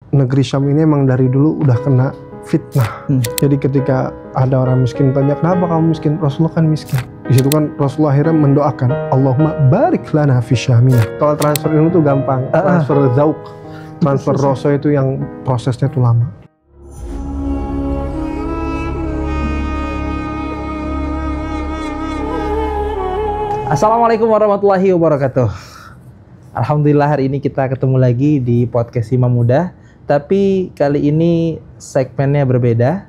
negeri Syam ini emang dari dulu udah kena fitnah. Jadi ketika ada orang miskin tanya, kenapa kamu miskin? Rasulullah kan miskin. Di situ kan Rasulullah akhirnya mendoakan, Allahumma barik lana fi Syamina. Kalau transfer ilmu tuh gampang, transfer zauq, transfer rasa itu yang prosesnya tuh lama. Assalamualaikum warahmatullahi wabarakatuh. Alhamdulillah hari ini kita ketemu lagi di podcast Imam Muda. Tapi kali ini segmennya berbeda,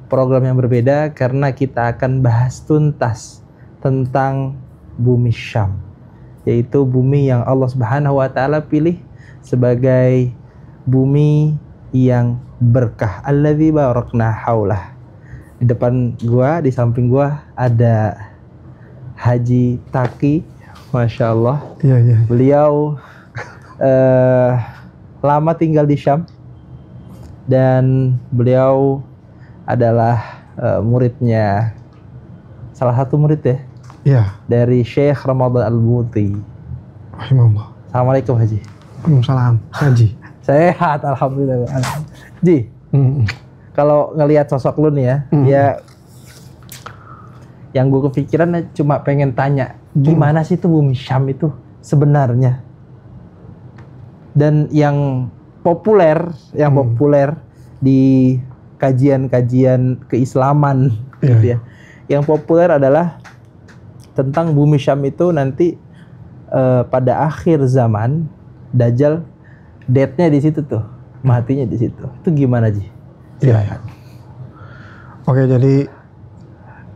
programnya berbeda karena kita akan bahas tuntas tentang bumi Syam, yaitu bumi yang Allah Subhanahu wa taala pilih sebagai bumi yang berkah. Alladzi barakna haulah. Di depan gua, di samping gua ada Haji Taki, Masya Allah. Iya. Beliau lama tinggal di Syam dan beliau adalah muridnya, salah satu murid ya? Iya. Dari Syekh Ramadan Al-Buti. Rahimahullah. Assalamualaikum Haji. Waalaikumsalam. Haji. Sehat, alhamdulillah. Ji, kalau ngelihat sosok lu nih ya, ya yang gue kepikiran cuma pengen tanya, gimana sih tuh bumi Syam itu sebenarnya? Dan yang populer di kajian-kajian keislaman gitu ya. Yang populer adalah tentang bumi Syam itu nanti pada akhir zaman Dajjal death-nya di situ tuh, matinya di situ. Itu gimana Ji? Iya. Oke, jadi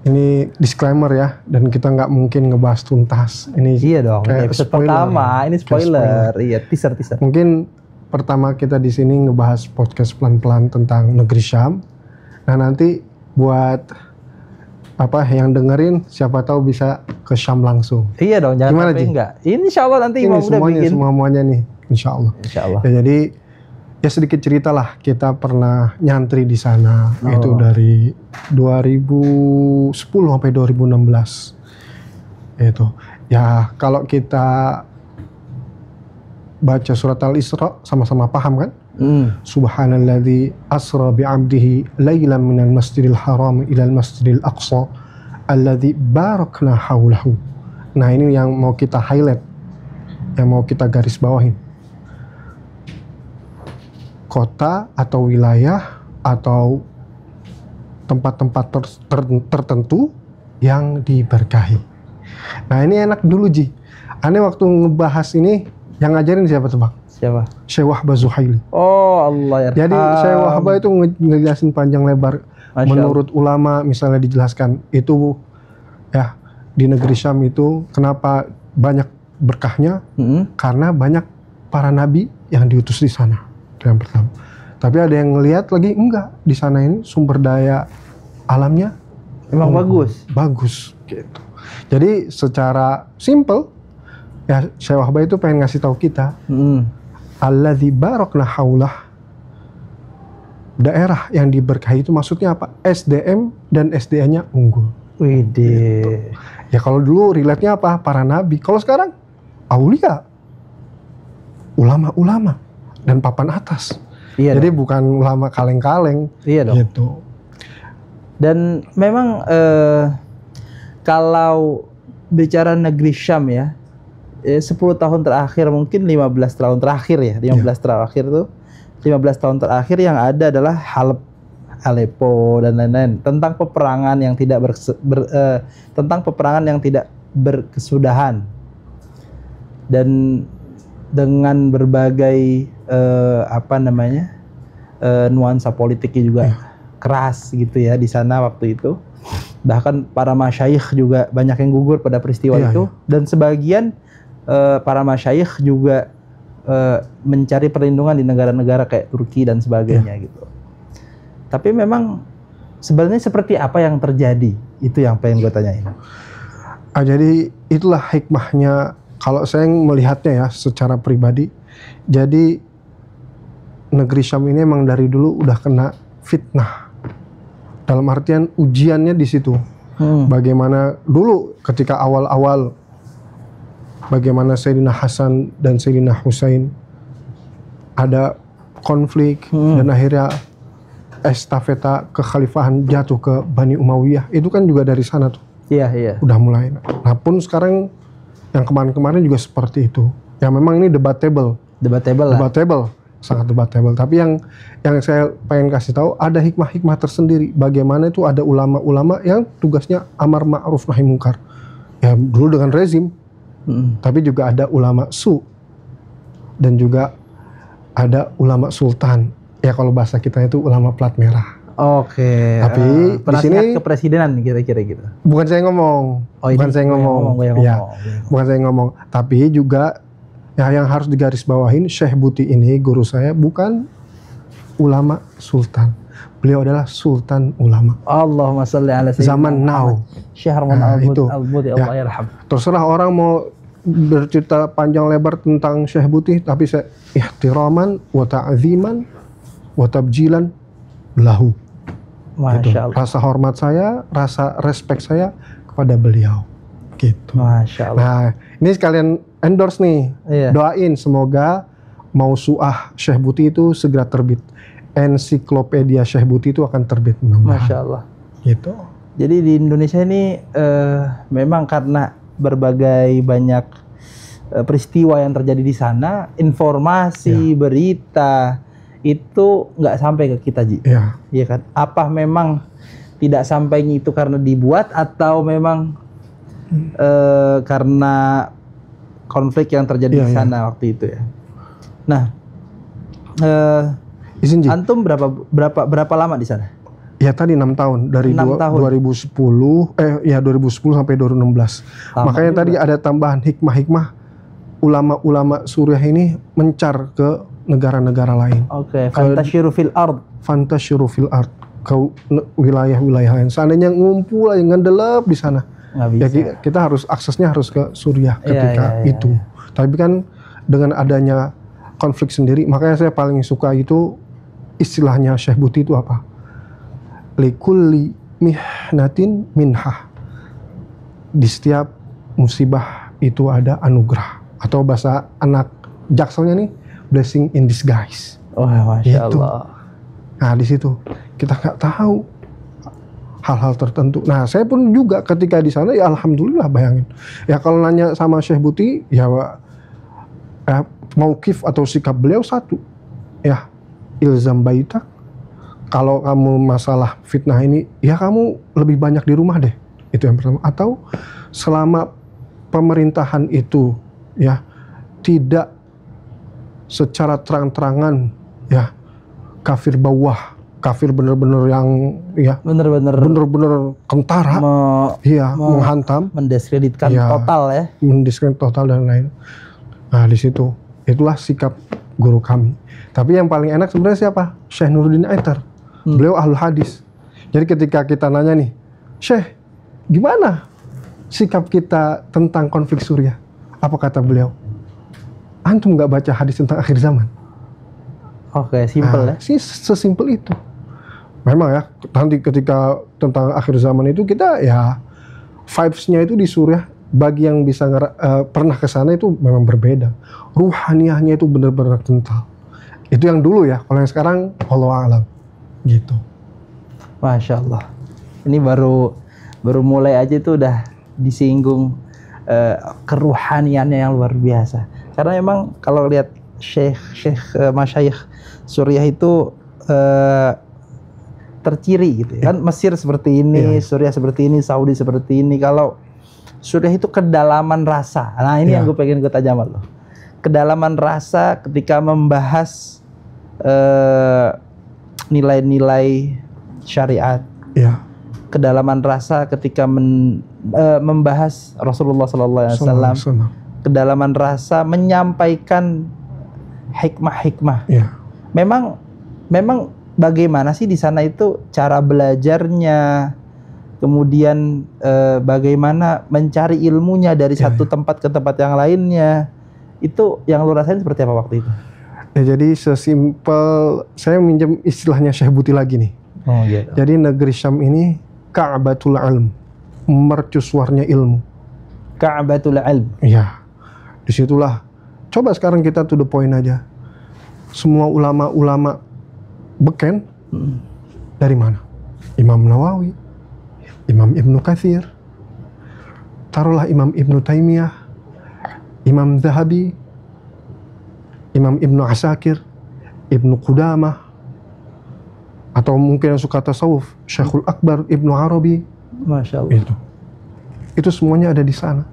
ini disclaimer ya, dan kita nggak mungkin ngebahas tuntas. Ini iya dong, ini episode pertama, ini spoiler. Iya, teaser. Mungkin pertama kita di sini ngebahas podcast pelan-pelan tentang negeri Syam. Nah nanti buat apa yang dengerin, siapa tahu bisa ke Syam langsung. Iya dong, jangan sampai enggak. Ini Insya Allah nanti ini Imam udah bikin. Semuanya nih, Insya Allah. Ya, jadi ya sedikit cerita lah, kita pernah nyantri di sana, itu dari 2010 sampai 2016. Itu ya, kalau kita baca surat Al-Isra sama-sama paham kan? Subhanalladzi asra bi'abdihi lailan minal masjidil haram ilal masjidil aqsa alladzi barakna haulahu. Nah ini yang mau kita highlight, yang mau kita garis bawahin. Kota atau wilayah atau tempat-tempat tertentu yang diberkahi. Nah ini enak dulu Ji. Aneh waktu ngebahas ini, yang ngajarin siapa tuh Bang? Siapa? Syekh Wahbah Zuhaili. Oh Allah ya. Jadi Syekh Wahbah itu ngejelasin panjang lebar. Menurut ulama misalnya dijelaskan itu ya, di negeri Syam itu kenapa banyak berkahnya? Karena banyak para nabi yang diutus di sana. Itu yang pertama. Tapi ada yang ngelihat lagi enggak, di sana ini sumber daya alamnya memang bagus gitu. Jadi secara simple ya, Syekh Wahbah itu pengen ngasih tahu kita, alladzi barakna haulah, daerah yang diberkahi itu maksudnya apa? SDM dan SDA-nya unggul. Widih. Gitu. Ya kalau dulu relate-nya apa? Para nabi. Kalau sekarang aulia, ulama-ulama dan papan atas. Iya. Jadi bukan ulama kaleng-kaleng. Iya dong. Gitu. Dan memang kalau bicara negeri Syam ya, 10 tahun terakhir, mungkin 15 tahun terakhir ya, 15 tahun terakhir yang ada adalah Halep, Aleppo dan lain-lain, tentang peperangan yang tidak berkesudahan dan dengan berbagai nuansa politiknya juga keras gitu ya di sana waktu itu. Bahkan para masyayikh juga banyak yang gugur pada peristiwa itu. Dan sebagian para masyayikh juga mencari perlindungan di negara-negara kayak Turki dan sebagainya gitu. Tapi memang sebenarnya seperti apa yang terjadi? Itu yang pengen gue tanyain. Jadi itulah hikmahnya kalau saya melihatnya ya secara pribadi. Jadi negeri Syam ini emang dari dulu udah kena fitnah. Dalam artian ujiannya di situ. Bagaimana dulu ketika awal-awal, bagaimana Sayyidina Hasan dan Sayyidina Husain ada konflik dan akhirnya estafeta kekhalifahan jatuh ke Bani Umayyah. Itu kan juga dari sana tuh. Iya. Udah mulai. Nah pun sekarang yang kemarin-kemarin juga seperti itu. Ya memang ini debatable lah. Sangat debatable. Tapi yang saya pengen kasih tahu, ada hikmah-hikmah tersendiri. Bagaimana itu ada ulama-ulama yang tugasnya amar ma'ruf nahi munkar. Ya dulu dengan rezim. Tapi juga ada ulama su. Dan juga ada ulama sultan. Ya kalau bahasa kita itu ulama plat merah. Oke. Tapi di sini kepresidenan kira-kira gitu. Bukan saya ngomong. Bukan saya ngomong. Tapi juga ya yang harus digarisbawahin, Syekh Buti ini guru saya bukan ulama sultan. Beliau adalah sultan ulama. Allahumma shalli ala sayyidina zaman now. Syekh Harman Al-Buti, Allah yarham. Terserah orang mau bercerita panjang lebar tentang Syekh Buti, tapi saya ihtiraman wa ta'ziman wa tabjilan lahu. Masya Allah. Rasa hormat saya, rasa respect saya kepada beliau. Gitu. Masya Allah. Nah, ini sekalian endorse nih. Doain semoga Mausu'ah Syekh Buti itu segera terbit. Ensiklopedia Syekh Buti itu akan terbit. Masya Allah. Gitu. Jadi di Indonesia ini memang karena berbagai banyak peristiwa yang terjadi di sana, informasi, berita itu nggak sampai ke kita, Ji. Iya kan? Apa memang tidak sampainya itu karena dibuat atau memang karena konflik yang terjadi di sana waktu itu ya? Nah, antum berapa lama di sana? Ya tadi 6 tahun dari 2010 sampai 2016. Makanya tadi ada tambahan hikmah-hikmah ulama-ulama Suriah ini mencar ke negara-negara lain. Oke, fantasyiru fil ard. Fantasyiru fil ard ke wilayah-wilayah lain. Seandainya ngumpul aja ngedelep di sana. Ya kita harus aksesnya harus ke Suriah ketika itu. Tapi kan dengan adanya konflik sendiri, makanya saya paling suka itu istilahnya Syekh Buti itu apa? Likulli mihnatin minhah. Di setiap musibah itu ada anugerah, atau bahasa anak jakselnya nih, blessing in disguise. Masya Allah. Nah di situ kita nggak tahu hal-hal tertentu. Nah saya pun juga ketika di sana ya alhamdulillah, bayangin. Ya kalau nanya sama Syekh Buti ya mauqif atau sikap beliau satu, ya ilzam baitak. Kalau kamu masalah fitnah ini, ya kamu lebih banyak di rumah deh. Itu yang pertama. Atau selama pemerintahan itu ya tidak secara terang-terangan ya kafir bawah, kafir bener-bener yang ya bener-bener kentara, menghantam, mendiskreditkan total ya, mendiskreditkan total dan lain. Nah di situ itulah sikap guru kami. Tapi yang paling enak sebenarnya siapa? Syekh Nuruddin Aitar. Beliau ahlul hadis. Jadi ketika kita nanya nih, Syekh, gimana sikap kita tentang konflik Suriah? Apa kata beliau? Antum nggak baca hadis tentang akhir zaman? Oke, simple ya. Sesimpel itu. Memang ya, nanti ketika tentang akhir zaman itu kita ya vibes-nya itu di Suriah, bagi yang bisa pernah ke sana itu memang berbeda. Ruhaniyahnya itu benar-benar kental. Itu yang dulu ya. Kalau yang sekarang, wallahu a'lam. Gitu. Masya Allah. Ini baru mulai aja tuh udah disinggung keruhaniannya yang luar biasa. Karena memang kalau lihat Syekh Masyayikh Suriah itu terciri gitu ya. Kan Mesir seperti ini, Suriah seperti ini, Saudi seperti ini. Kalau Suriah itu kedalaman rasa. Nah ini yang gue pengen gue tajam loh. Kedalaman rasa ketika membahas nilai-nilai syariat, kedalaman rasa ketika membahas Rasulullah SAW, kedalaman rasa menyampaikan hikmah-hikmah. Memang bagaimana sih di sana itu cara belajarnya, kemudian bagaimana mencari ilmunya dari satu tempat ke tempat yang lainnya, itu yang lu rasain seperti apa waktu itu? Ya jadi sesimpel, saya minjem istilahnya Syekh Buti lagi nih. Gitu. Jadi negeri Syam ini Ka'batul Ilm, mercusuarnya ilmu. Ka'batul Ilm. Iya. Disitulah. Coba sekarang kita to the point aja. semua ulama-ulama beken dari mana? Imam Nawawi, Imam Ibnu Katsir, taruhlah Imam Ibnu Taimiyah, Imam Zahabi, Imam Ibnu Asakir, Ibnu Qudamah, atau mungkin yang suka tasawuf, Syekhul Akbar Ibnu Arabi. Masya Allah. Itu semuanya ada di sana.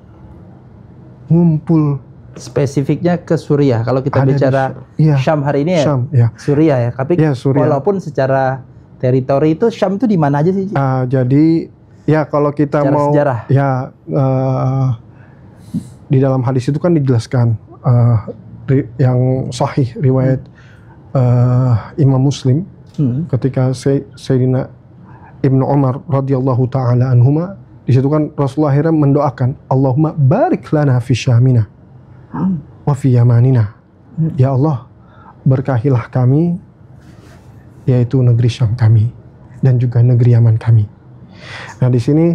Ngumpul. Spesifiknya ke Suriah. Kalau kita bicara Syam hari ini Syam, ya. Suriah ya. Tapi Suriah. Walaupun secara teritori itu Syam itu di mana aja sih? Jadi ya kalau kita secara mau sejarah. Ya di dalam hadis itu kan dijelaskan yang sahih riwayat Imam Muslim ketika Sayyidina Ibnu Umar radhiyallahu taala anhuma, di situ kan Rasulullah akhirnya mendoakan, Allahumma barik lana fi syamina wa fi yamanina. Ya Allah, berkahilah kami, yaitu negeri Syam kami dan juga negeri Yaman kami. Nah di sini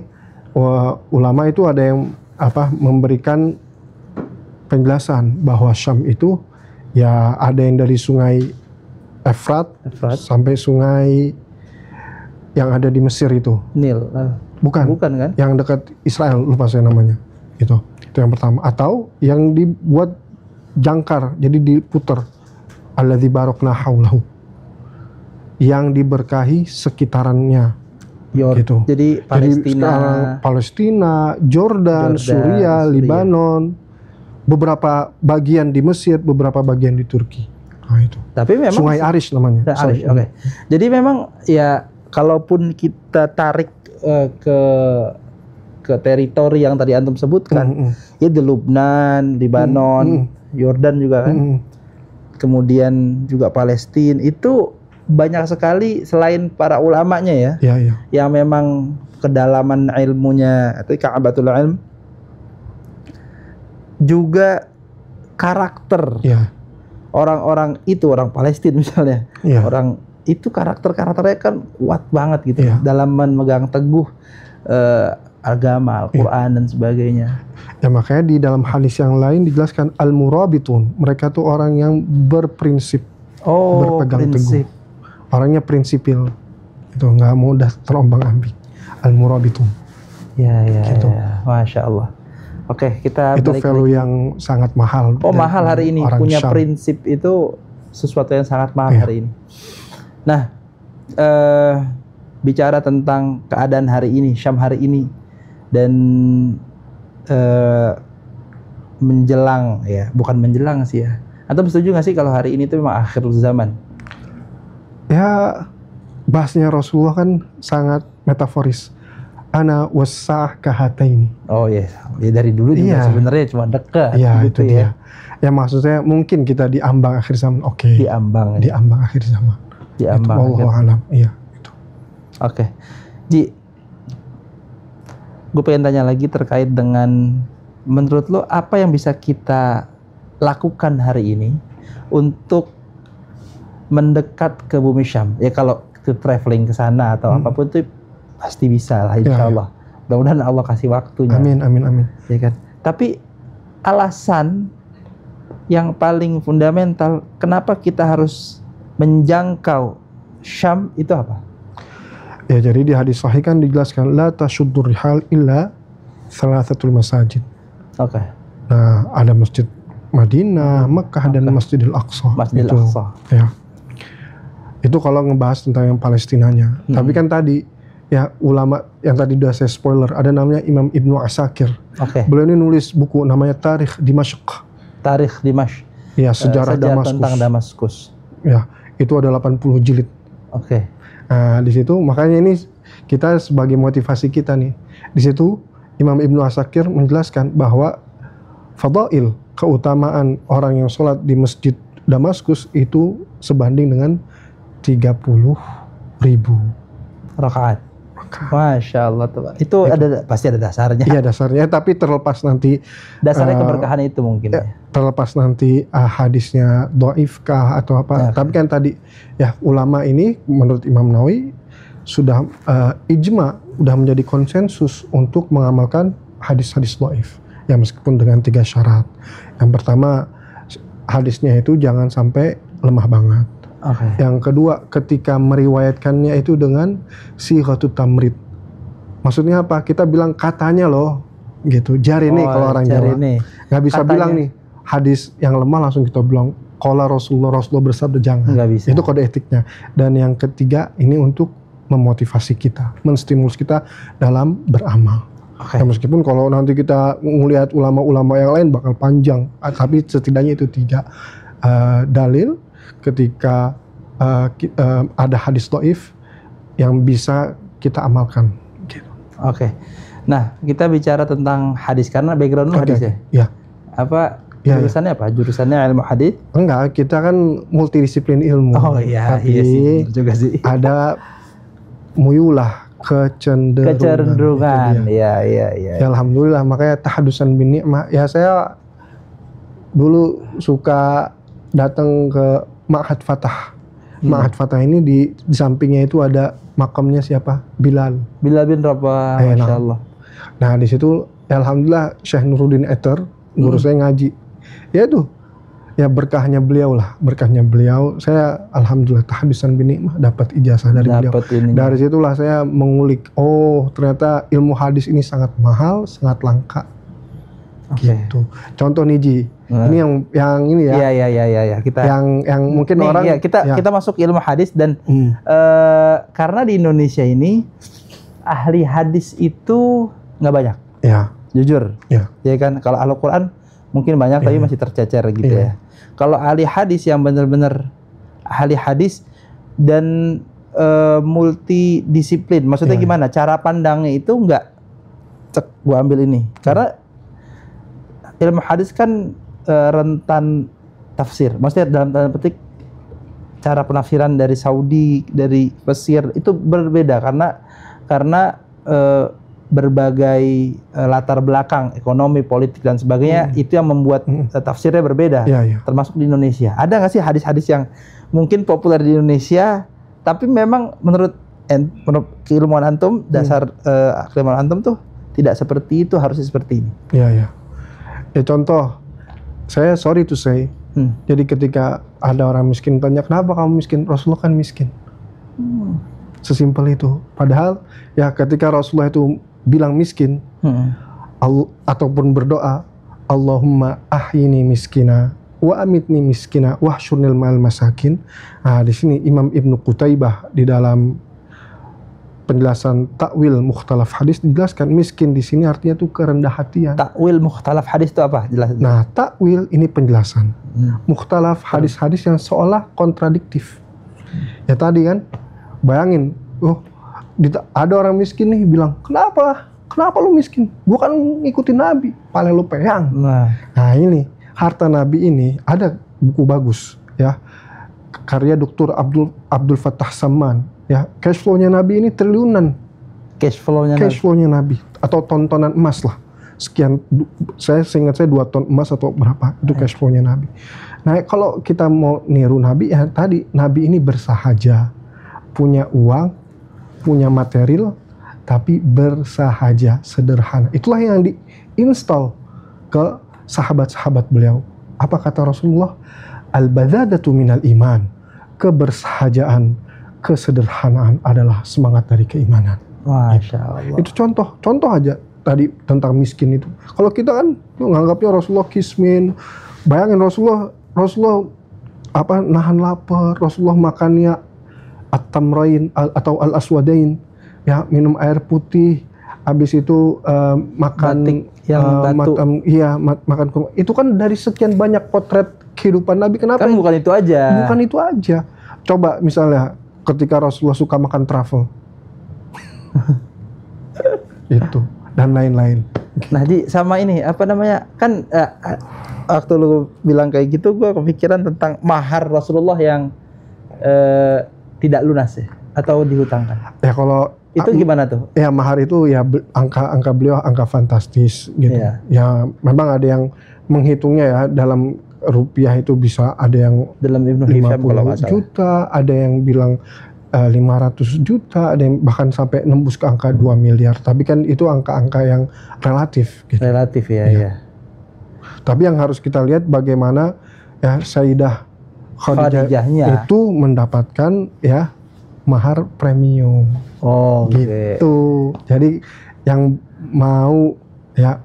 ulama itu ada yang memberikan penjelasan bahwa Syam itu ya ada yang dari sungai Efrat sampai sungai yang ada di Mesir itu. Nil. Bukan kan? Yang dekat Israel, lupa saya namanya. Itu yang pertama. Atau yang dibuat jangkar, jadi diputar. Alladzi barakna haulahu. Yang diberkahi sekitarannya. Gitu. Jadi Palestina, Jordan, Suriah, Libanon, beberapa bagian di Mesir, beberapa bagian di Turki. Nah, itu. Tapi memang Sungai Arish namanya. Arish, oke. Jadi memang ya kalaupun kita tarik ke teritori yang tadi antum sebutkan, ya di Lubnan, Libanon, Yordan juga kan, kemudian juga Palestina, itu banyak sekali selain para ulamanya ya, yang memang kedalaman ilmunya atau ka'abatul ilm, juga karakter orang-orang itu, orang Palestina misalnya, orang itu karakternya kan kuat banget gitu dalam memegang teguh agama, Al-Quran dan sebagainya. Ya makanya di dalam hadis yang lain dijelaskan al-murabitun, mereka tuh orang yang berprinsip, berpegang teguh, orangnya prinsipil, itu nggak mudah terombang-ambing. Al-murabitun. Gitu. Masya Allah. Oke, kita itu value yang sangat mahal. Mahal hari ini, punya Syam. prinsip itu sesuatu yang sangat mahal hari ini. Nah, bicara tentang keadaan hari ini, Syam hari ini, dan menjelang ya, bukan menjelang sih ya. Atau setuju nggak sih kalau hari ini itu memang akhir zaman? Ya, bahasnya Rasulullah kan sangat metaforis. Ana wasa'ah kahataini. Oh ya, dari dulu juga sebenarnya cuma dekat. Iya, gitu itu dia. Ya maksudnya mungkin kita di ambang akhir zaman. Di ambang. Di ambang akhir zaman. Di ambang. Wallahu alam. Iya, itu. Oke. Ji, gue pengen tanya lagi terkait dengan, menurut lo apa yang bisa kita lakukan hari ini untuk mendekat ke bumi Syam? Ya kalau ke traveling ke sana atau apapun itu pasti bisa lah, insya Allah. Mudah-mudahan Allah kasih waktunya. Amin. Ya kan. Tapi alasan yang paling fundamental kenapa kita harus menjangkau Syam itu apa? Ya jadi di hadis sahih kan dijelaskan la tasyuddur rihal illa thalathatul masajid. Oke. Nah, ada Masjid Madinah, Mekah dan Masjidil Aqsa. Masjidil Aqsa. Ya. Itu kalau ngebahas tentang yang Palestinanya. Tapi kan tadi ya ulama yang tadi udah saya spoiler, ada namanya Imam Ibnu Asakir. Beliau ini nulis buku namanya Tarikh Dimashq. Tarikh Dimashq. Ya, sejarah Damaskus. Tentang Damaskus. Ya, itu ada 80 jilid. Nah, di situ makanya ini kita sebagai motivasi kita nih. Di situ Imam Ibnu Asakir menjelaskan bahwa fadail, keutamaan orang yang sholat di Masjid Damaskus itu sebanding dengan 30.000 rakaat. Masya Allah, itu ada pasti ada dasarnya. Iya dasarnya, tapi terlepas nanti dasarnya keberkahan itu mungkin. Terlepas nanti hadisnya dhaif kah atau apa. Tapi kan tadi ya ulama ini menurut Imam Nawawi sudah ijma, sudah menjadi konsensus untuk mengamalkan hadis-hadis dhaif. Ya meskipun dengan 3 syarat. Yang pertama hadisnya itu jangan sampai lemah banget. Oke. Yang kedua, ketika meriwayatkannya itu dengan sighatut tamrid. Maksudnya apa? Kita bilang katanya loh, gitu. Jarene kalau orang Jawa. Nggak bisa katanya. Bilang nih hadis yang lemah langsung kita bilang qala Rasulullah bersabda, jangan. Nggak bisa. Itu kode etiknya. Dan yang ketiga, ini untuk memotivasi kita, menstimulus kita dalam beramal. Ya, meskipun kalau nanti kita melihat ulama-ulama yang lain bakal panjang, tapi setidaknya itu 3 dalil ketika ada hadis dhaif yang bisa kita amalkan. Gitu. Oke. Nah, kita bicara tentang hadis karena background hadis ya. Iya. Apa jurusannya apa? Jurusannya ilmu hadis? Enggak, kita kan multidisiplin ilmu. Oh iya, tapi iya sih, juga sih. Ada muyulah kecenderungan. Iya. Ya, alhamdulillah, makanya tahadusan bin ni'mah. Ya, saya dulu suka datang ke Ma'had Fatah. Ma'had Fatah ini di sampingnya itu ada makamnya siapa? Bilal bin Rabah, Masya Allah. Nah, di situ alhamdulillah Syekh Nuruddin Eter guru saya ngaji. Ya tuh, ya berkahnya beliau. Saya alhamdulillah tahadusan bin ni'mah dapat ijazah dari beliau. Dari situlah saya mengulik, oh ternyata ilmu hadis ini sangat mahal, sangat langka. Gitu. Contoh nih Ji, ini yang ini ya. Iya. Kita yang mungkin nih, orang kita masuk ilmu hadis dan karena di Indonesia ini ahli hadis itu nggak banyak. Ya. Jujur. Ya kan, kalau Al-Qur'an mungkin banyak tapi masih tercecer gitu ya. Kalau ahli hadis yang benar-benar ahli hadis dan multidisiplin, maksudnya gimana? Cara pandangnya itu nggak gua ambil ini. Karena ilmu hadis kan rentan tafsir. Maksudnya dalam tanda petik cara penafsiran dari Saudi, dari Mesir itu berbeda karena berbagai latar belakang ekonomi, politik dan sebagainya itu yang membuat tafsirnya berbeda. Termasuk di Indonesia. Ada nggak sih hadis-hadis yang mungkin populer di Indonesia tapi memang menurut keilmuan antum, dasar keilmuan antum tuh tidak seperti itu, harusnya seperti ini. Ya, contoh, saya sorry to say, jadi ketika ada orang miskin tanya, kenapa kamu miskin? Rasulullah kan miskin. Sesimpel itu. Padahal ya ketika Rasulullah itu bilang miskin, ataupun berdoa, Allahumma ahyini miskina wa amitni miskina wa hsyurnil ma'al masakin. Nah, di sini Imam Ibnu Qutaibah di dalam penjelasan takwil mukhtalaf hadis dijelaskan miskin di sini artinya tuh kerendah hatian. Takwil mukhtalaf hadis itu apa? Jelas. Nah, takwil ini penjelasan. Mukhtalaf hadis-hadis yang seolah kontradiktif. Ya tadi kan, bayangin, ada orang miskin nih bilang, kenapa lu miskin? Gua kan ngikutin Nabi, paling lu peyang. Nah ini harta Nabi ini ada buku bagus ya, karya Dr. Abdul Fattah Samman ya, cash flow-nya Nabi ini triliunan. Cash flow-nya Nabi atau tontonan emas lah. Sekian, saya ingat 2 ton emas atau berapa itu cash flow-nya Nabi. Nah, kalau kita mau niru Nabi ya tadi, Nabi ini bersahaja, punya uang, punya material, tapi bersahaja, sederhana. Itulah yang diinstal ke sahabat-sahabat beliau. Apa kata Rasulullah? Al-badadatu minal iman. Kebersahajaan, kesederhanaan adalah semangat dari keimanan. Masya Allah. Itu contoh aja tadi tentang miskin itu. Kalau kita kan menganggapnya Rasulullah kismin. Bayangin Rasulullah nahan lapar, Rasulullah makannya at-tamrain atau al-aswadain, ya, minum air putih, habis itu makan batik yang batu. Makan kurma. Itu kan dari sekian banyak potret kehidupan Nabi. Kenapa? Kan bukan itu aja. Bukan itu aja. Coba misalnya ketika Rasulullah suka makan truffle. Itu dan lain-lain. Nah, sama ini apa namanya? Kan waktu lu bilang kayak gitu, gue kepikiran tentang mahar Rasulullah yang tidak lunas ya, atau dihutangkan. Ya kalau itu gimana tuh? Ya mahar itu ya angka beliau angka fantastis gitu. Ya memang ada yang menghitungnya ya dalam rupiah itu bisa ada yang dalam Ibnu Hisham 50 juta, ada yang bilang 500 juta, ada yang bahkan sampai nembus ke angka 2 miliar. Tapi kan itu angka-angka yang relatif gitu. Relatif ya. Tapi yang harus kita lihat bagaimana ya Sayyidah Khadijahnya itu mendapatkan ya mahar premium. Oh, gitu. Jadi yang mau ya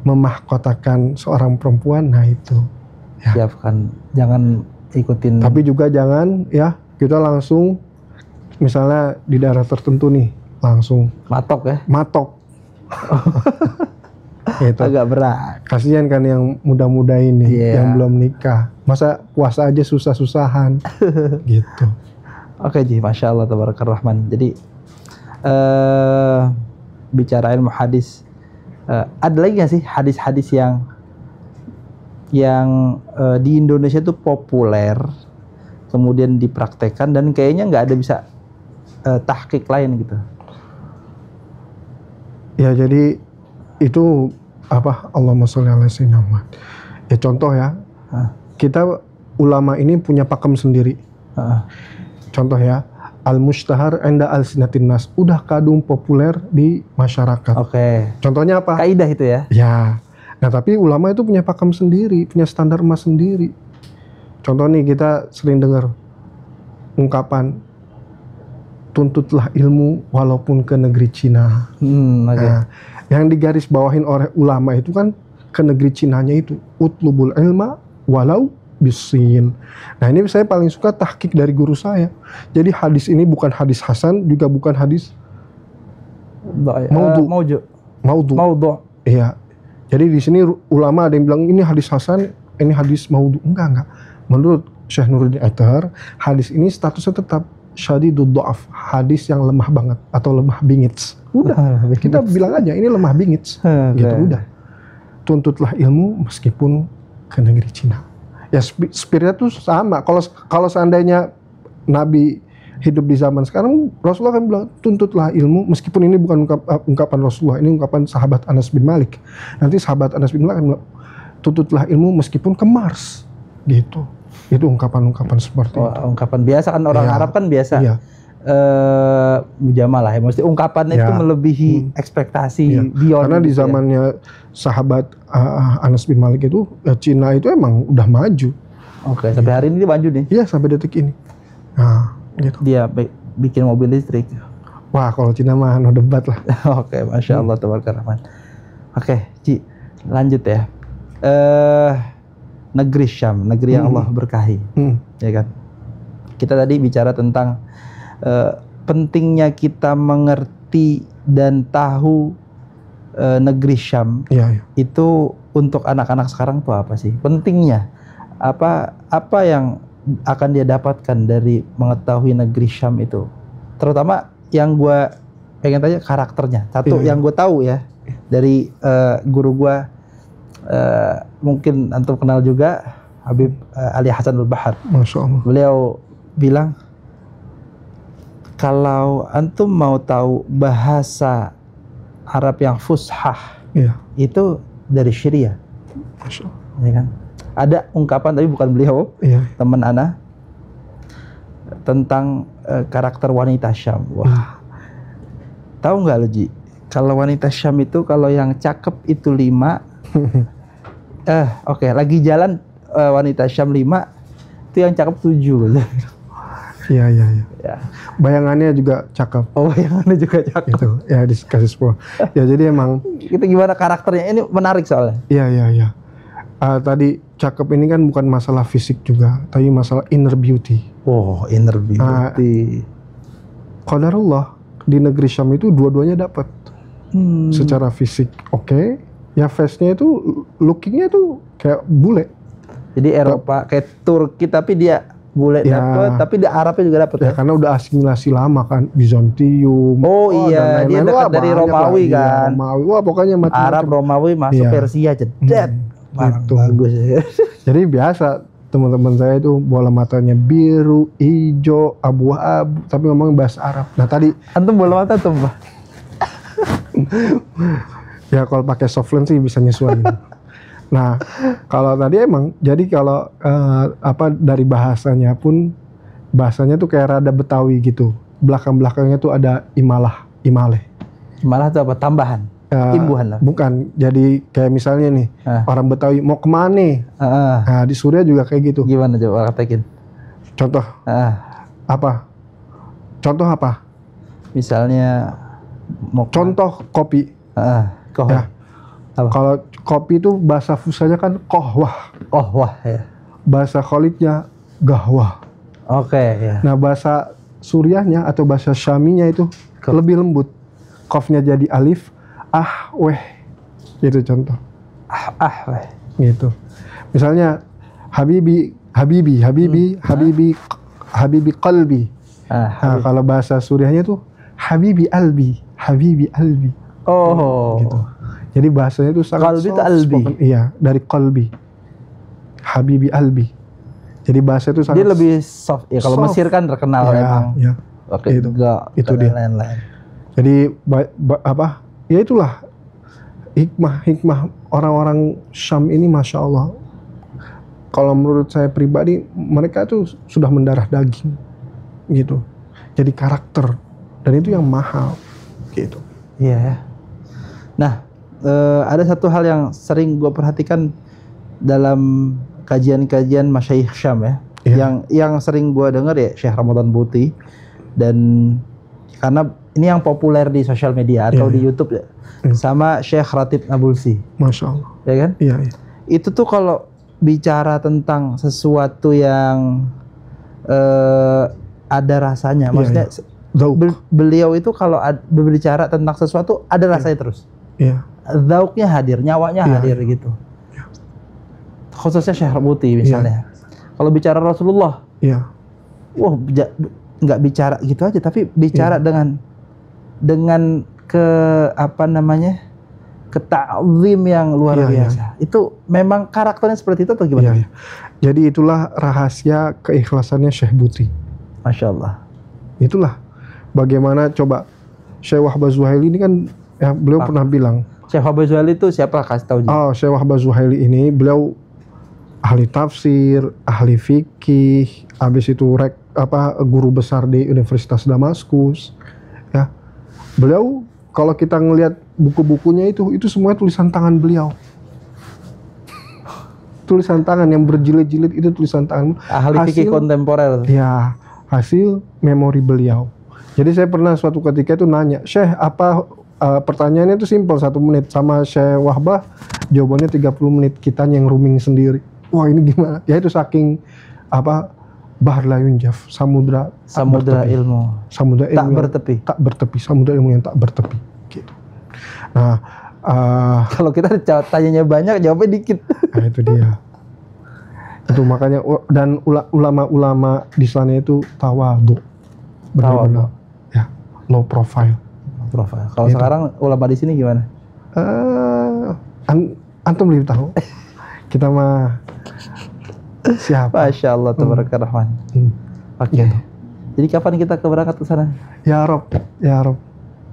memahkotakan seorang perempuan, nah itu. Ya. Siapkan, jangan ikutin. Tapi juga jangan ya kita langsung misalnya di daerah tertentu nih langsung matok ya. Matok. Gitu. Agak berat. Kasihan kan yang muda-muda ini yang belum nikah. Masa puasa aja susah-susahan. Gitu. Oke Ji, Masya Allah tabarakallah rahman. Jadi bicara ilmu hadis, ada lagi nggak sih hadis-hadis yang di Indonesia itu populer, kemudian dipraktekkan dan kayaknya nggak ada bisa tahqiq lain gitu? Ya jadi itu apa Allahumma sholli ala sayyidina Muhammad. Ya contoh ya, kita ulama ini punya pakem sendiri. Contoh ya, al-mushtahar inda al-sinatin nas, udah kadung populer di masyarakat. Oke. Contohnya apa? Kaidah itu ya? Ya. Nah tapi ulama itu punya pakem sendiri, punya standar emas sendiri. Contoh nih kita sering dengar ungkapan tuntutlah ilmu walaupun ke negeri Cina. Nah, yang digaris bawahin oleh ulama itu kan ke negeri Cinanya itu utlubul ilma walau bisin. Nah ini saya paling suka tahqiq dari guru saya. Jadi hadis ini bukan hadis hasan, juga bukan hadis maudhu. Iya. Jadi di sini ulama ada yang bilang ini hadis hasan, ini hadis maudhu. Enggak. Menurut Syekh Nuruddin Athar, hadis ini statusnya tetap syadidud dha'af, hadis yang lemah banget atau lemah bingits. Udah, kita bilang aja ini lemah bingits. Gitu udah. Tuntutlah ilmu meskipun ke negeri Cina. Ya spiritnya tuh sama. Kalau seandainya Nabi hidup di zaman sekarang, Rasulullah kan bilang tuntutlah ilmu meskipun ini bukan ungkapan Rasulullah, ini ungkapan sahabat Anas bin Malik. Nanti sahabat Anas bin Malik kan bilang tuntutlah ilmu meskipun ke Mars. Gitu. Itu ungkapan-ungkapan seperti itu. Ungkapan biasa kan orang Arab kan biasa. Iya. Mujamalah ya, mesti ungkapannya itu melebihi ekspektasi beyond. Karena di zamannya sahabat Anas bin Malik itu Cina itu emang udah maju. Oke, sampai hari ini dia maju nih. Iya, sampai detik ini. Nah, gitu. Dia bikin mobil listrik. Wah, kalau Cina mah no debat lah. Oke, Masya Allah tabarakallah. Oke, Ci, lanjut ya. Negeri Syam, negeri yang Allah berkahi. Ya kan? Kita tadi bicara tentang pentingnya kita mengerti dan tahu negeri Syam. Itu untuk anak-anak sekarang tuh apa sih pentingnya? Apa yang akan dia dapatkan dari mengetahui negeri Syam itu? Terutama yang gue pengen tanya karakternya. Satu yang gue tahu ya dari guru gue, mungkin antum kenal juga, Habib Ali Hasan Al-Bahar. Masya Allah. Beliau bilang, kalau antum mau tahu bahasa Arab yang fushah, itu dari Syria. Masya Allah. Ya kan? Ada ungkapan tapi bukan beliau, teman ana, tentang karakter wanita Syam. Wah, tahu nggak lo Ji? Kalau wanita Syam itu kalau yang cakep itu 5, oke, lagi jalan wanita Syam 5, itu yang cakep 7. Iya. Ya. Bayangannya juga cakep. Oh, bayangannya juga cakep. Itu ya dikasih 10. Ya jadi emang. Itu gimana karakternya? Ini menarik soalnya. Iya. Tadi cakep ini kan bukan masalah fisik juga, tapi masalah inner beauty. Oh, inner beauty. Qadarullah di negeri Syam itu dua-duanya dapat. Secara fisik oke. Ya face-nya itu lookingnya itu kayak bule. Jadi Eropa kayak Turki tapi dia bule dapat, tapi di Arabnya juga dapat ya. Karena udah asimilasi lama kan, Bizantium. Oh iya, dia dekat dari Romawi kan. Romawi. Wah, pokoknya macam-macam. Arab, Romawi masuk Persia jedet. Gitu. Bagus ya. Jadi biasa teman-teman saya itu bola matanya biru, hijau, abu-abu, tapi ngomong bahasa Arab. Nah tadi antum bola mata tuh, Pak. Ya kalau pakai soft lens sih bisa nyesuaiin. Nah, kalau tadi emang, jadi kalau dari bahasanya pun, bahasanya tuh kayak rada Betawi gitu. Belakang-belakangnya tuh ada imaleh. Imalah itu apa? Tambahan? Imbuhan lah? Bukan, jadi kayak misalnya nih, orang Betawi mau kemana nih? Nah, di Suriah juga kayak gitu. Gimana coba katakin? Contoh apa? Contoh apa? Misalnya contoh kopi. Kopi. Ya. Kalau kopi itu bahasa Fusanya kan kohwah. Kohwah ya. Bahasa Khalidnya gahwah. Oke ya. Nah bahasa Suriahnya atau bahasa Syaminya itu lebih lembut. Qafnya jadi alif, weh. Itu contoh. Weh. Gitu. Misalnya Habibi qalbi. Nah, kalau bahasa Suriahnya tuh Habibi albi. Oh. Gitu. Jadi bahasanya itu sangat qalbi itu albi. Iya, dari qalbi. Habibi albi. Jadi bahasa itu sangat. Dia lebih soft. Ya kalau Mesir kan terkenal emang. Ya. Oke, itu dia. Lain-lain. Jadi apa? Ya itulah hikmah orang-orang Syam ini, masya Allah. Kalau menurut saya pribadi, mereka tuh sudah mendarah daging, gitu. Jadi karakter, dan itu yang mahal, gitu. Iya. Nah, ada satu hal yang sering gue perhatikan dalam kajian-kajian Masyayikh Syam ya, yang sering gue dengar ya Syekh Ramadan Buti, dan karena ini yang populer di sosial media atau di YouTube ya, sama Syekh Ratib Nabulsi. Masya Allah. Ya kan? Iya. Itu tuh kalau bicara tentang sesuatu yang ada rasanya, maksudnya beliau itu kalau berbicara tentang sesuatu ada rasanya terus. Iya. Zauknya hadir, nyawanya hadir gitu. Ya. Khususnya Syekh Buti misalnya. Kalau bicara Rasulullah, wah nggak bicara gitu aja, tapi bicara dengan keta'zim yang luar biasa. Itu memang karakternya seperti itu atau gimana? Jadi itulah rahasia keikhlasannya Syekh Buti. Masya Allah. Itulah bagaimana coba Syekh Wahbah Zuhaili ini kan beliau pernah bilang. Syekh Wahbah Zuhaili itu siapa, kasih tahu? Syekh Wahbah Zuhaili ini beliau ahli tafsir, ahli fikih, habis itu guru besar di Universitas Damaskus. Ya. Beliau kalau kita ngelihat buku-bukunya itu semua tulisan tangan beliau. Tulisan tangan yang berjilid-jilid itu tulisan tangan. Ahli fikih kontemporer. Ya, hasil memori beliau. Jadi saya pernah suatu ketika itu nanya, Syekh pertanyaannya itu simpel 1 menit, sama Syekh Wahbah jawabannya 30 menit, kita yang rooming sendiri. Wah ini gimana? Ya itu saking Bahar la yunjaf, samudra ilmu. Samudra ilmu tak bertepi. Samudra ilmu yang tak bertepi. Gitu. Nah, kalau kita tanyanya banyak, jawabnya dikit. Nah itu dia. Itu makanya dan ulama-ulama di sana itu tawadhu. Benar-benar. Ya, low profile. Kalau sekarang ulama di sini gimana? Antum lebih tahu. Kita mah siapa? Masya Allah, tabaraka rahman. Oke. Jadi kapan kita berangkat ke sana? Ya Rob.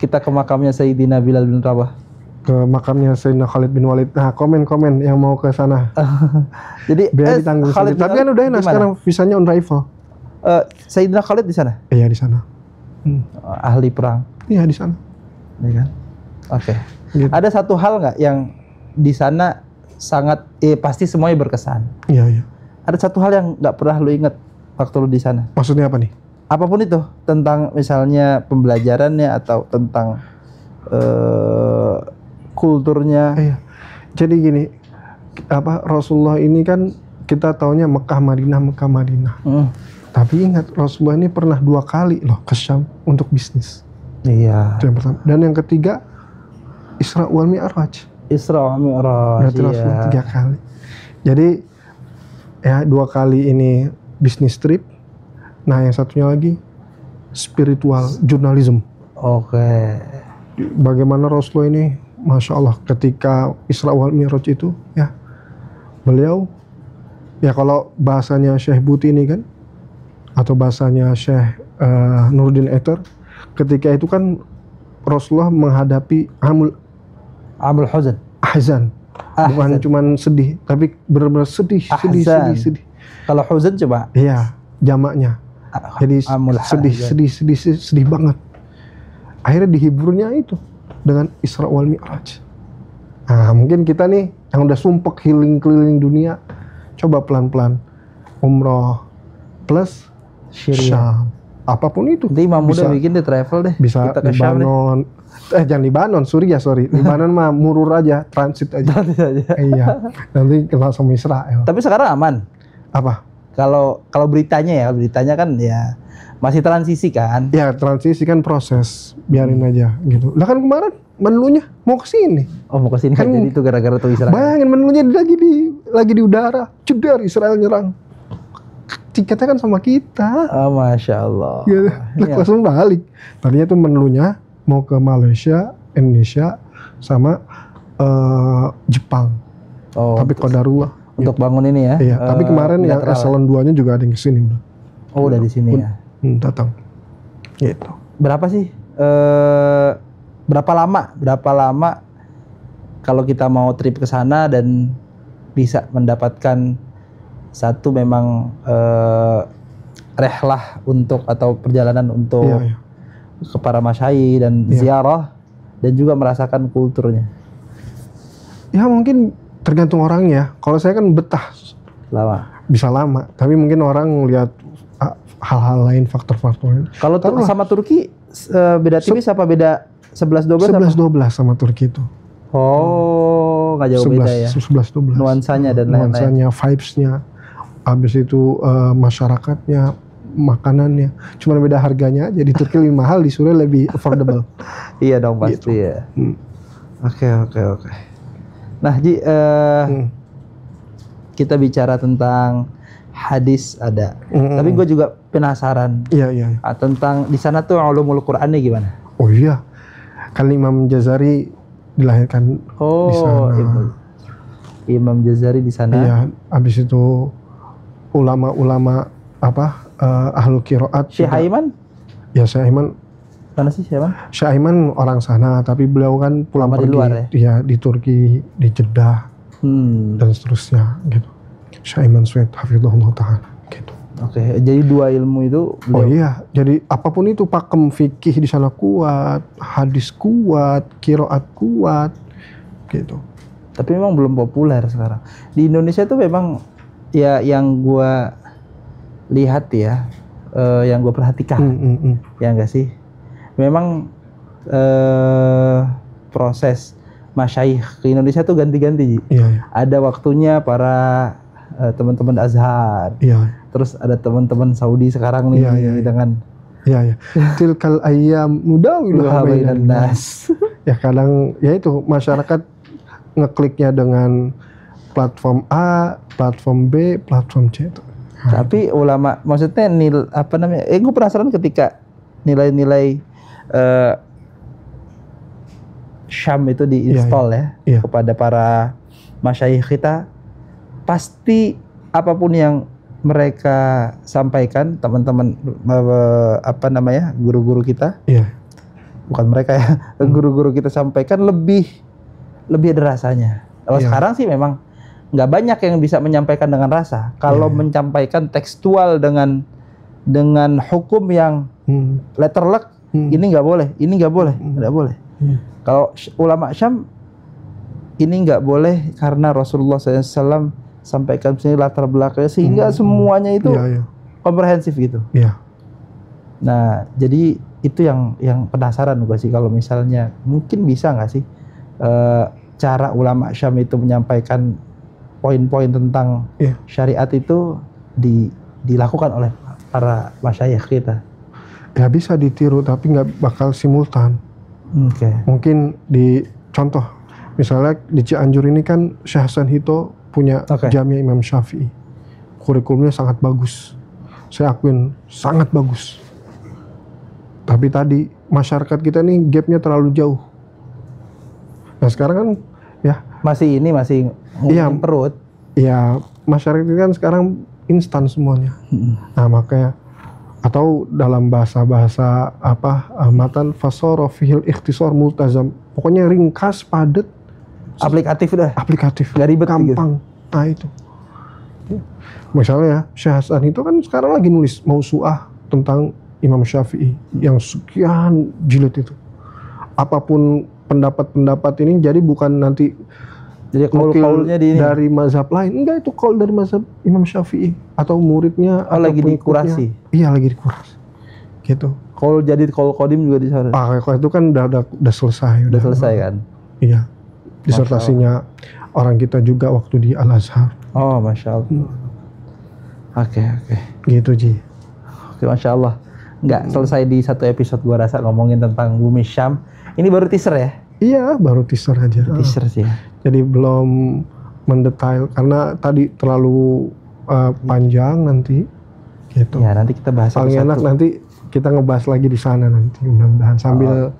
Kita ke makamnya Sayyidina Bilal bin Rabah. Ke makamnya Sayyidina Khalid bin Walid. Nah, komen yang mau ke sana. Jadi biar ditanggung sendiri. Tapi kan udah enak sekarang, visanya on arrival. Sayyidina Khalid di sana? Iya, di sana. Ahli perang. Iya, di sana. Iya kan? Oke. Gitu. Ada satu hal nggak yang di sana sangat pasti semuanya berkesan? Iya. Ada satu hal yang nggak pernah lu inget waktu lu di sana? Maksudnya apa nih? Apapun itu, tentang misalnya pembelajarannya atau tentang kulturnya. Iya. Jadi gini, Rasulullah ini kan kita taunya Mekah Madinah. Tapi ingat, Rasulullah ini pernah 2 kali loh ke Syam untuk bisnis. Iya. Itu yang pertama. Dan yang ketiga, Isra wal Mi'raj. Berarti Rasulullah 3 kali. Jadi ya 2 kali ini bisnis trip. Nah yang satunya lagi spiritual journalism. Oke. Bagaimana Rasulullah ini, masya Allah, ketika Isra wal Mi'raj itu ya beliau ya, kalau bahasanya Syekh Buti ini kan, atau bahasanya Syekh Nuruddin Eter, ketika itu kan Rasulullah menghadapi amul ahzan. Bukan cuman sedih, tapi benar-benar sedih. Kalau huzan coba? Iya, jamaknya. Jadi sedih banget. Akhirnya dihiburnya itu dengan Isra wal Mi'raj. Nah, mungkin kita nih yang udah sumpek keliling dunia, coba pelan-pelan umroh plus Syria. Syam, apapun itu. Nanti Imam Muda bikin deh travel deh. Bisa kita ke Syam deh. Libanon. Jangan Libanon, Suriah sorry. Libanon mah murur aja, transit aja. Transit aja. Iya. Nanti langsung Israel. Tapi sekarang aman. Apa? Kalau beritanya kan ya masih transisi kan. Ya transisi kan proses, biarin aja gitu. Lah kan kemarin menunya mau ke sini. Oh mau ke sini kan, jadi itu gara-gara tuh Israel. Bayangin menunya lagi di udara, jedar Israel nyerang. Tiketnya kan sama kita. Oh Masya Allah. Gitu. Langsung balik. Tadinya tuh menunya mau ke Malaysia, Indonesia, sama Jepang. Oh, tapi qadarullah. Untuk bangun ini ya. Iya, tapi kemarin yang eselon 2-nya juga ada yang kesini. Oh udah di sini ya. Datang. Gitu. Berapa sih? Berapa lama kalau kita mau trip ke sana dan bisa mendapatkan satu memang rehlah untuk atau perjalanan untuk ke para masyayikh dan ziarah dan juga merasakan kulturnya. Ya mungkin tergantung orangnya. Kalau saya kan betah lama. Bisa lama, tapi mungkin orang lihat hal-hal lain, faktor-faktor lain. Kalau sama Turki beda tipis apa beda 11-12? 11-12 sama Turki itu. Oh, nggak jauh 11, beda ya. 11-12. Nuansanya dan lain-lain. Nuansanya, vibes-nya, habis itu masyarakatnya, makanannya. Cuma beda harganya aja. Di Turki lebih mahal, di Suriah lebih affordable. Iya dong pasti gitu. Ya. Oke. Nah, Ji, kita bicara tentang hadis ada. Tapi gue juga penasaran. Iya. Tentang di sana tuh ulumul Qur'annya gimana? Oh iya. Kan Imam Jazari dilahirkan di sana. Imam Jazari di sana. Iya, habis itu ulama-ulama ahlul qiraat. Syekh Aiman? Ya Syekh Aiman. Mana sih Syekh Aiman? Syekh Aiman orang sana, tapi beliau kan pulang pergi di luar, ya? Iya, di Turki, di Jeddah, dan seterusnya gitu. Syekh Aiman Sued, hafizahullah ta'ala gitu. Oke, jadi dua ilmu itu beliau. Oh iya, jadi apapun itu, pakem fikih di sana kuat, hadis kuat, qiraat kuat gitu. Tapi memang belum populer sekarang. Di Indonesia tuh memang ya yang gua lihat ya, yang gua perhatikan. Ya enggak sih? Memang proses masyayikh ke Indonesia tuh ganti-ganti. Iya. Ada waktunya para teman-teman Azhar. Iya. Terus ada teman-teman Saudi sekarang nih dengan tilkal ayyam nudawiluha bainan nas. Ya kadang ya itu masyarakat ngekliknya dengan platform A, platform B, platform C itu. Tapi ulama maksudnya gue penasaran ketika nilai-nilai Syam itu diinstal kepada para masyayikh kita, pasti apapun yang mereka sampaikan, teman-teman guru-guru kita, bukan mereka ya, guru-guru kita sampaikan lebih ada rasanya. Kalau sekarang sih memang nggak banyak yang bisa menyampaikan dengan rasa. Kalau menyampaikan tekstual dengan hukum yang letterlek, ini nggak boleh, nggak boleh. Kalau ulama Syam ini nggak boleh karena Rasulullah SAW sampaikan sini latar belakangnya sehingga semuanya itu komprehensif gitu. Nah, jadi itu yang penasaran gue sih, kalau misalnya mungkin bisa nggak sih cara ulama Syam itu menyampaikan poin-poin tentang syariat itu dilakukan oleh para masyayikh kita. Ya bisa ditiru tapi nggak bakal simultan. Mungkin di contoh misalnya di Cianjur ini kan Syekh Hasan Hito punya Jami' Imam Syafi'i. Kurikulumnya sangat bagus. Saya akuin sangat bagus. Tapi tadi masyarakat kita nih gapnya terlalu jauh. Nah sekarang kan masih perut. Ya masyarakat kan sekarang instan semuanya. Nah makanya atau dalam bahasa matan fasara fihil ikhtisar multazam. Pokoknya ringkas, padat, aplikatif, nggak ribet, gampang gitu. Nah itu. Misalnya Syekh Hasan itu kan sekarang lagi nulis mausu'ah tentang Imam Syafi'i yang sekian jilid itu. Apapun pendapat-pendapat ini jadi bukan nanti Jadi kaul-kaulnya di ini. Dari mazhab lain. Enggak, itu kaul dari mazhab Imam Syafi'i atau muridnya atau lagi pengikutnya. dikurasi. Iya, lagi dikurasi. Gitu. Kaul jadid, kaul qadim juga di sana. Kalau itu kan udah selesai. Udah selesai kan? Iya. Disertasinya orang kita juga waktu di Al-Azhar. Oh, Masya Allah. Oke. Gitu, Ji. Oke, Masya Allah. Nggak selesai di satu episode gua rasa ngomongin tentang bumi Syam. Ini baru teaser ya? Iya, baru teaser aja. Teaser sih ya. Jadi belum mendetail karena tadi terlalu panjang nanti. Gitu. Ya, nanti kita bahas Paling enak nanti kita ngebahas lagi di sana nanti mudah-mudahan sambil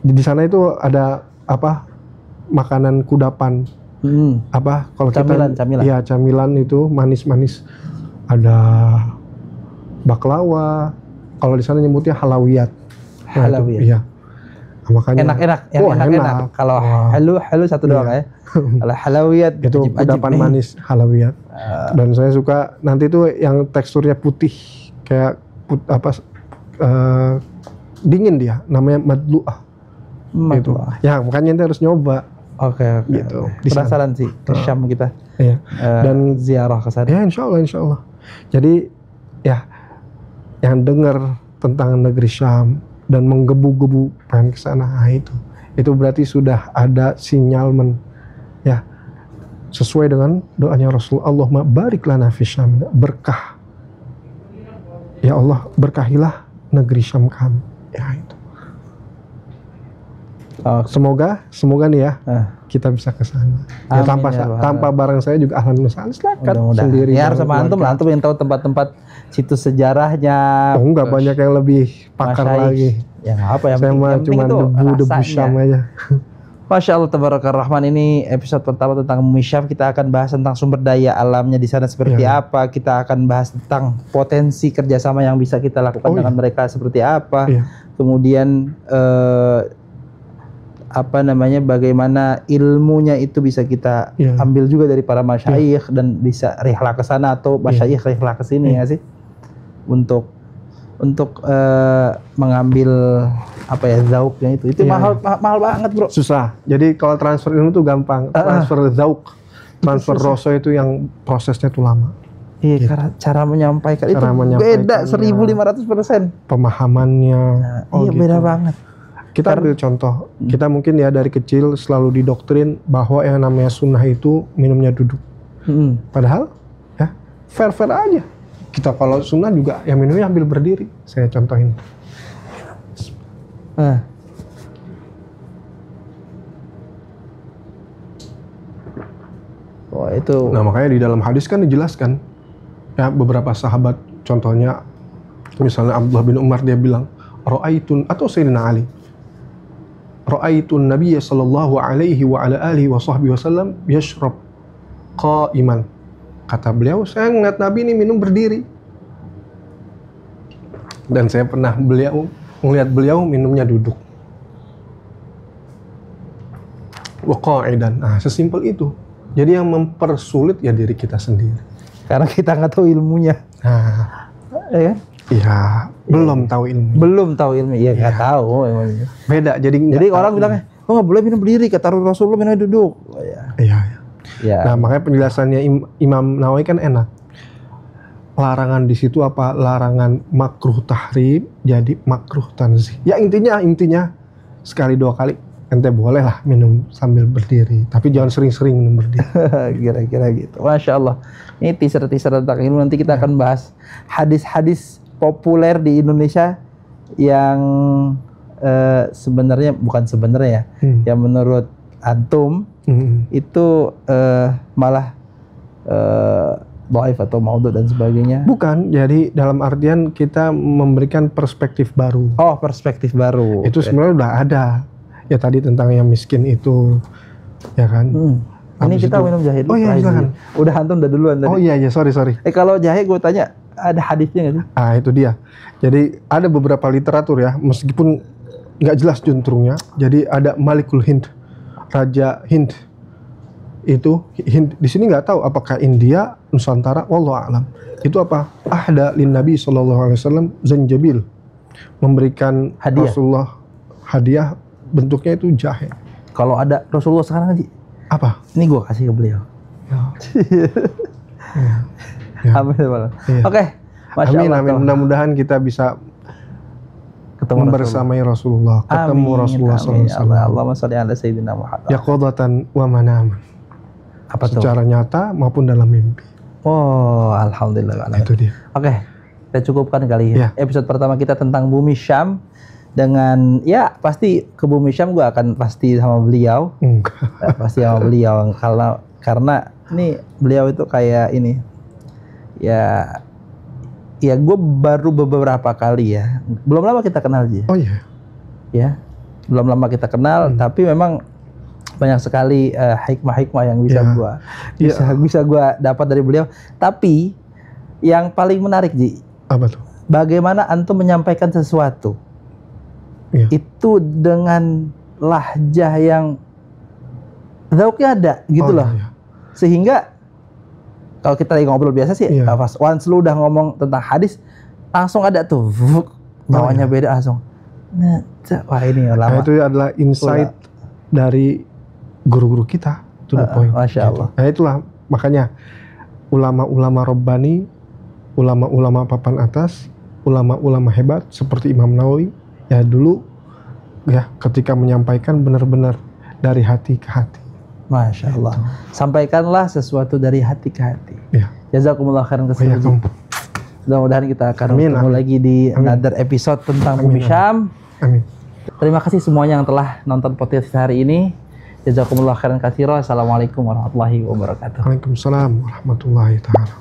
di sana itu ada apa? Makanan kudapan. Apa kalau camilan. Iya, camilan itu manis-manis. Ada baklawa. Kalau di sana nyebutnya halawiyat. Halawiyat. Iya. Nah, makanya enak. Enak. Kalau halu satu doang ya. Kalau halawiyat itu kudapan manis halawiyat. Dan saya suka nanti itu yang teksturnya putih kayak dingin dia, namanya madlu'ah. Gitu. Ya, makanya nanti harus nyoba. Oke. Gitu. Penasaran sih ke Syam kita. Iya. Dan ziarah ke sana. Ya, insya Allah. Jadi ya yang dengar tentang negeri Syam dan menggebu-gebu pengen ke sana, itu berarti sudah ada sinyal ya sesuai dengan doanya Rasul, Allahumma barik lana fi Syam, berkah. Ya Allah, berkahilah negeri Syam kami. Ya itu. Semoga nih ya kita bisa ke sana. Ya, tanpa bareng saya juga alhamdulillah silakan sendiri. Ya harus sama antum yang tahu tempat-tempat situs sejarahnya. Oh, enggak, banyak yang lebih pakar lagi. Ya apa yang saya mah cuma debu Syam aja. Masya Allah, tabarakallah rahman. Ini episode pertama tentang bumi Syam. Kita akan bahas tentang sumber daya alamnya di sana seperti apa. Kita akan bahas tentang potensi kerjasama yang bisa kita lakukan dengan mereka seperti apa. Kemudian bagaimana ilmunya itu bisa kita ambil juga dari para masyayikh dan bisa rihlah ke sana atau masyayikh rihlah ke sini ya sih untuk mengambil zauknya itu mahal banget bro. Susah. Jadi kalau transfer ilmu tuh gampang, transfer zauk, transfer rasa itu yang prosesnya tuh lama. Iya, gitu. Karena cara menyampaikan itu beda 1500%. Pemahamannya beda banget. Kita ambil contoh, kita mungkin ya dari kecil selalu didoktrin bahwa yang namanya sunnah itu minumnya duduk. Padahal ya fair aja. Kita kalau sunnah juga yang minumnya ambil berdiri. Saya contohin. Itu. Nah makanya di dalam hadis kan dijelaskan ya beberapa sahabat, contohnya misalnya Abdullah bin Umar, dia bilang Ra'aitun, atau Sayyidina Ali, Ra'aitun Nabiyya sallallahu alaihi wa ala alihi wa sahbihi wasallam yashrab qa'iman. Kata beliau, saya ngeliat Nabi ini minum berdiri. Dan saya pernah ngeliat beliau minumnya duduk. Wa qa'idan. Nah, sesimpel itu. Jadi yang mempersulit ya diri kita sendiri. Karena kita nggak tahu ilmunya. Nah, ya kan? Iya, belum tahu ilmu. Iya, nggak tahu. Beda. Jadi orang bilangnya, nggak boleh minum berdiri. Kata Rasulullah minum duduk. Iya. Nah, makanya penjelasannya Imam Nawawi kan enak. Larangan di situ apa? Larangan makruh tahrim jadi makruh tanzih. Ya intinya sekali dua kali ente boleh lah minum sambil berdiri, tapi jangan sering-sering minum berdiri. Kira-kira gitu. Masya Allah. Ini teaser tentang ilmu. Nanti kita akan bahas hadis-hadis populer di Indonesia yang yang menurut antum itu malah dhaif atau maudhu dan sebagainya. Bukan, jadi dalam artian kita memberikan perspektif baru. Oh, perspektif baru. Itu sebenarnya udah ada. Ya tadi tentang yang miskin itu, ya kan. Ini kita minum jahe dulu. Oh iya, silakan. Udah antum udah duluan tadi. Oh iya, sorry. Kalau jahe gue tanya, ada hadisnya nggak sih? Itu dia. Jadi ada beberapa literatur ya, meskipun nggak jelas juntrungnya. Jadi ada Malikul Hind, Raja Hind. Itu Hind di sini nggak tahu apakah India, Nusantara, wallahu a'lam. Itu apa? Ahda lin Nabi sallallahu alaihi wasallam zanjabil, memberikan hadiah. Rasulullah hadiah, bentuknya itu jahe. Kalau ada Rasulullah sekarang aja Apa? Ini gue kasih ke beliau. Ya. Amin. Iya. Oke. Masya Amin, Allah. amin. Mudah-mudahan kita bisa Ketemu membersamai Rasulullah, ketemu Rasulullah Amin. SAW. Allahumma sholli ala sayyidina Muhammad. Yaqadatan wa manaman. Apa tuh? Secara nyata maupun dalam mimpi. Oh, alhamdulillah. Itu dia. Oke, kita cukupkan kali Ya. episode pertama kita tentang bumi Syam. Dengan ya pasti ke bumi Syam gue akan pasti sama beliau. Enggak. Pasti sama beliau karena ini beliau itu kayak ini ya gue baru beberapa kali ya, belum lama kita kenal aja Oh iya. ya, belum lama kita kenal tapi memang banyak sekali hikmah-hikmah yang bisa Ya. bisa gue dapat dari beliau. Tapi yang paling menarik Ji, Apa tuh? bagaimana antum menyampaikan sesuatu Ya. itu dengan lahjah yang zauknya ada gitu loh. Iya. Sehingga kalau kita lagi ngobrol biasa sih, Iya. pas once lu udah ngomong tentang hadis, langsung ada tuh, bawahnya iya. beda langsung. Nah, wah ini Nah, lama. itu adalah insight dari guru-guru kita. To the point. Masya Allah. Nah itulah makanya ulama-ulama Rabbani, ulama-ulama papan atas, ulama-ulama hebat seperti Imam Nawawi, ya dulu ya ketika menyampaikan benar-benar dari hati ke hati. Masya Allah. Sampaikanlah sesuatu dari hati ke hati. Ya. Jazakumullah khairan Ya, katsiran. Mudah-mudahan kita akan Amin, ketemu amin. lagi di another episode tentang Amin, bumi Syam. Amin. Terima kasih semuanya yang telah nonton podcast hari ini. Jazakumullah khairan katsiran. Assalamualaikum warahmatullahi wabarakatuh. Waalaikumsalam warahmatullahi taala.